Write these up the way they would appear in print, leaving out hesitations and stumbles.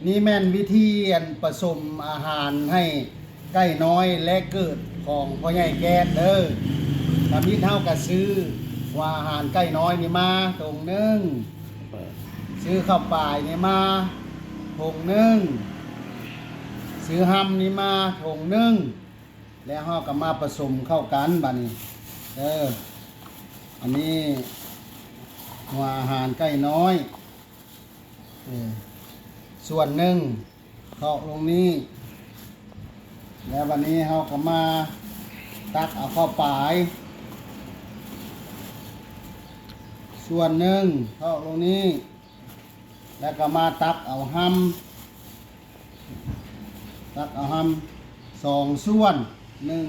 นี่แม่นวิธีผสมอาหารให้ไก่น้อยและเกิดของพ่อใหญ่แก๊สเด้อถ้ามีเท่ากับซื้อว่าอาหารไก่น้อยนี่มาถุงหนึงซื้อข้าวป่ายนี่มาถุงหนึงซื้อหำนี่มาถุงหนึงแล้วเฮาก็มาผสมเข้ากันบัดนี้อันนี้หัวอาหารไก่น้อยส่วนหนึ่งเทาะลงนี้แล้ววันนี้เราก็มาตักเอาเข้าปลายส่วนหนึ่งเทาะลงนี้แล้วก็มาตักเอาหำสองส่วนหนึ่ง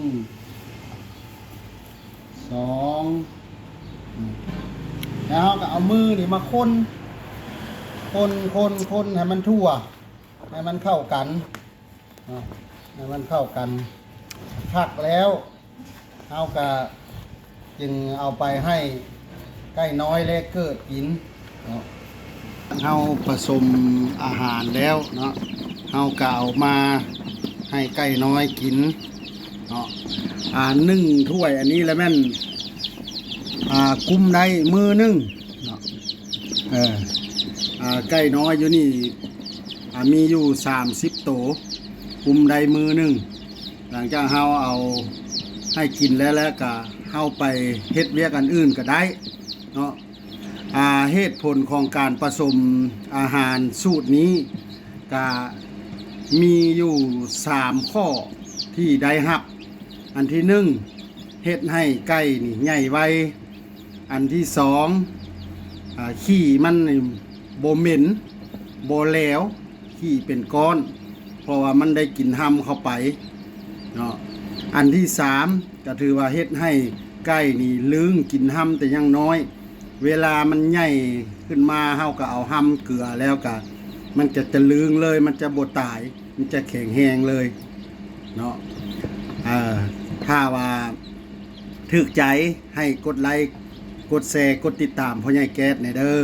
สองแล้วเราก็เอามือนี่มาคนให้มันทั่วให้มันเข้ากันให้มันเข้ากันพักแล้วเอากะจึงเอาไปให้ไก่น้อยเล็กเกิดกินเอาผสมอาหารแล้วเนาะเอากะเอามาให้ไก่น้อยกินเนาะนึ่งถ้วยอันนี้แล้วแม่นกุมได้มือนึงเนาะไก่น้อยอยู่นี่มีอยู่30ตัวกุมได้มือนึงหลังจากเฮาเอาให้กินแล้วก็เฮาไปเฮ็ดเวียกอันอื่นก็ได้เนาะเหตุผลของการผสมอาหารสูตรนี้ก็มีอยู่3ข้อที่ได้รับอันที่1เฮ็ดให้ไก่นี่ใหญ่ไวอันที่2ขี้มันบ่เหม็นบ่แหลวขี้เป็นก้อนเพราะว่ามันได้กินหำเข้าไปเนาะอันที่3ก็ถือว่าเฮ็ดให้ไก่นี่ลึงกินหำแต่ยังน้อยเวลามันใหญ่ขึ้นมาเฮาก็เอาหำเกลือแล้วก็มันจะลึงเลยมันจะบ่ตายมันจะแข็งแรงเลยเนาะถ้าว่าถูกใจให้กดไลค์กดแชร์กดติดตามพ่อใหญ่แก๊สในเด้อ